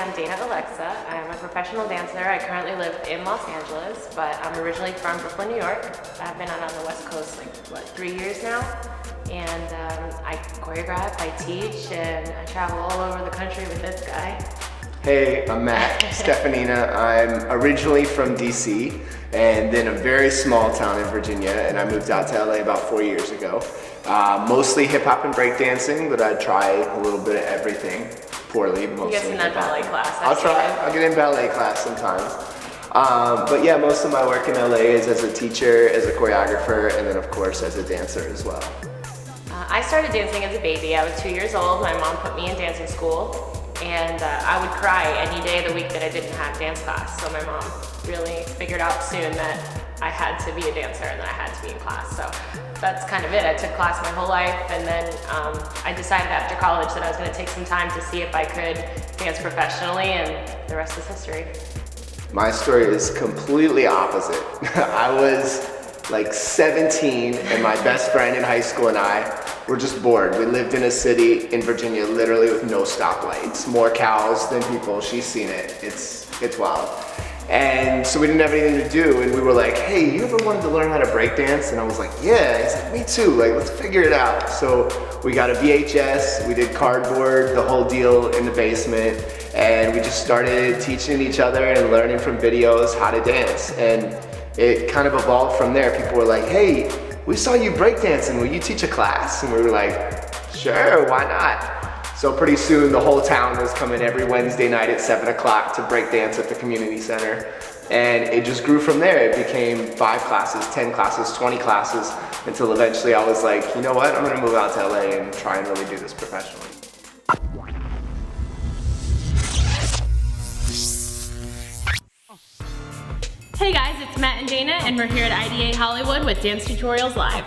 am Dana Alexa. I'm a professional dancer. I currently live in Los Angeles, but I'm originally from Brooklyn, New York. I've been on the West Coast 3 years now. And I choreograph, I teach, and I travel all over the country with this guy. Hey, I'm Matt, Steffanina. I'm originally from DC and then a very small town in Virginia, and I moved out to LA about 4 years ago. Mostly hip hop and breakdancing, but I try a little bit of everything. Poorly, mostly. You get in that ballet class. I'll try. I'll get in ballet class sometimes. But yeah, most of my work in LA is as a teacher, as a choreographer, and then of course as a dancer as well. I started dancing as a baby. I was 2 years old. My mom put me in dancing school. And I would cry any day of the week that I didn't have dance class. So my mom really figured out soon that I had to be a dancer and that I had to be in class. So that's kind of it. I took class my whole life, and then I decided after college that I was going to take some time to see if I could dance professionally, and the rest is history. My story is completely opposite. I was like 17 and my best friend in high school and I were just bored. We lived in a city in Virginia literally with no stoplights. More cows than people. She's seen it. It's wild. And so we didn't have anything to do, and we were like, hey, you ever wanted to learn how to break dance? And I was like, yeah. He's like, me too. Like, let's figure it out. So we got a VHS, we did cardboard, the whole deal in the basement, and we just started teaching each other and learning from videos how to dance. And it kind of evolved from there. People were like, hey, we saw you breakdancing, will you teach a class? And we were like, sure, why not? So pretty soon the whole town was coming every Wednesday night at 7 o'clock to breakdance at the community center. And it just grew from there. It became 5 classes, 10 classes, 20 classes, until eventually I was like, you know what, I'm gonna move out to LA and try and really do this professionally. Hey guys, it's Matt and Dana, and we're here at IDA Hollywood with Dance Tutorials Live.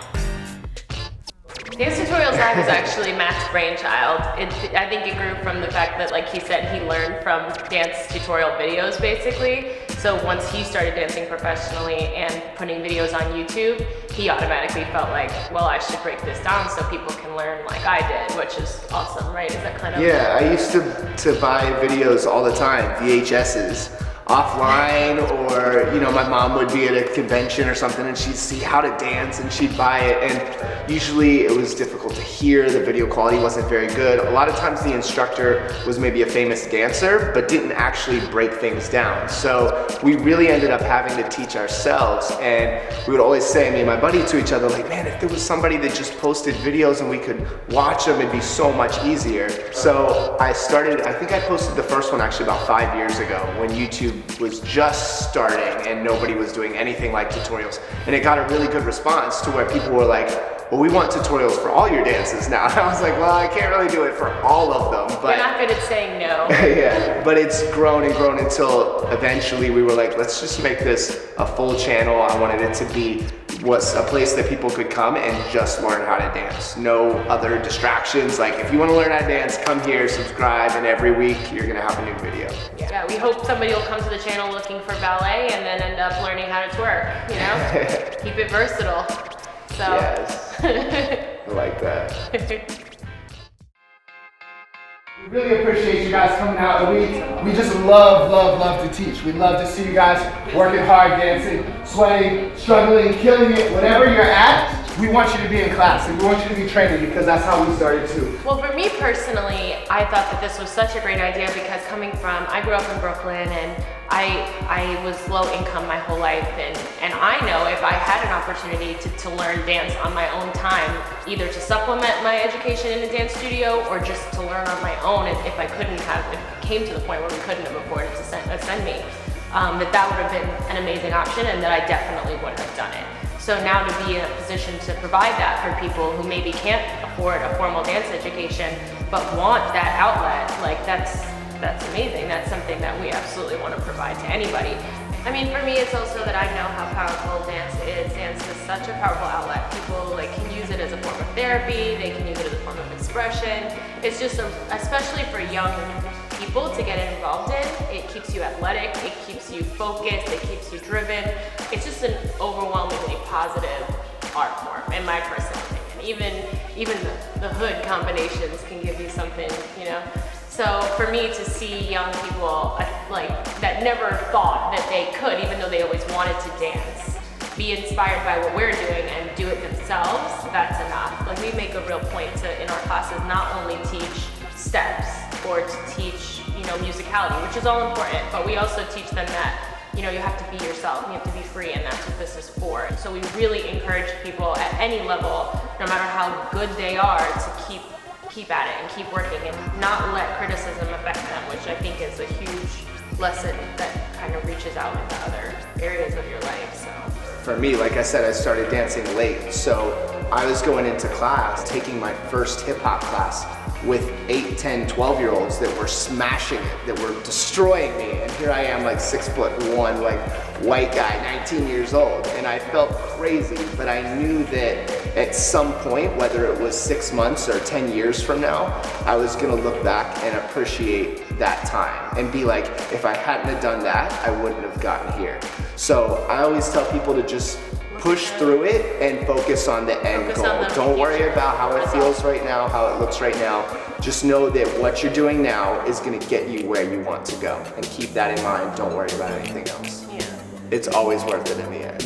Dance Tutorials Live is actually Matt's brainchild. I think it grew from the fact that, like he said, he learned from dance tutorial videos basically. So once he started dancing professionally and putting videos on YouTube, he automatically felt like, well, I should break this down so people can learn like I did, which is awesome, right? Is that kind of... Yeah, I used to buy videos all the time, VHSs. Offline, or you know, my mom would be at a convention or something and she'd see how to dance and she'd buy it, and usually it was difficult to hear, the video quality wasn't very good. A lot of times the instructor was maybe a famous dancer but didn't actually break things down, so we really ended up having to teach ourselves. And we would always say, me and my buddy, to each other, like, man, if there was somebody that just posted videos and we could watch them, it'd be so much easier. So I think I posted the first one actually about 5 years ago when YouTube was just starting and nobody was doing anything like tutorials, and it got a really good response to where people were like, well, we want tutorials for all your dances now. And I was like, well, I can't really do it for all of them, but... You're not good at saying no. Yeah, but it's grown and grown until eventually we were like, let's just make this a full channel. I wanted it to be a place that people could come and just learn how to dance. No other distractions. Like, if you want to learn how to dance, come here, subscribe, and every week you're gonna have a new video. Yeah, we hope somebody will come to the channel looking for ballet and then end up learning how to twerk, you know? Keep it versatile. So. Yes, I like that. We really appreciate you guys coming out, and we just love to teach. We love to see you guys working hard, dancing, sweating, struggling, killing it, whatever you're at. We want you to be in class, and we want you to be training, because that's how we started too. Well, for me personally, I thought that this was such a great idea because I grew up in Brooklyn, and I was low income my whole life, and I know if I had an opportunity to learn dance on my own time, either to supplement my education in a dance studio or just to learn on my own, if it came to the point where we couldn't have afforded to send me, that would have been an amazing option, and that I definitely would have done it. So now to be in a position to provide that for people who maybe can't afford a formal dance education but want that outlet, like that's amazing. That's something that we absolutely want to provide to anybody. I mean, for me, it's also that I know how powerful dance is. Dance is such a powerful outlet. People can use it as a form of therapy. They can use it as a form of expression. It's just, especially for young people to get involved in, it keeps you athletic, it keeps you focused, it keeps you driven. It's just an overwhelmingly positive art form, in my personal opinion. Even the hood combinations can give you something, you know. So for me to see young people like that never thought that they could, even though they always wanted to dance, be inspired by what we're doing and do it themselves, that's enough. Like we make a real point to, in our classes, not only teach steps or to teach, musicality, which is all important, but we also teach them that, you have to be yourself, you have to be free, and that's what this is for. So we really encourage people at any level, no matter how good they are, to keep at it and keep working and not let criticism affect them, which I think is a huge lesson that kind of reaches out into other areas of your life. So for me, like I said, I started dancing late, so I was going into class, taking my first hip hop class with 8, 10, 12-year-olds that were smashing it, that were destroying me, and here I am like 6'1", like white guy, 19 years old, and I felt crazy, but I knew that at some point, whether it was 6 months or 10 years from now, I was gonna look back and appreciate that time and be like, if I hadn't have done that, I wouldn't have gotten here. So I always tell people to just push through it and focus on the end goal. Don't worry about how it feels right now, how it looks right now. Just know that what you're doing now is gonna get you where you want to go. And keep that in mind. Don't worry about anything else. yeah. It's always worth it in the end.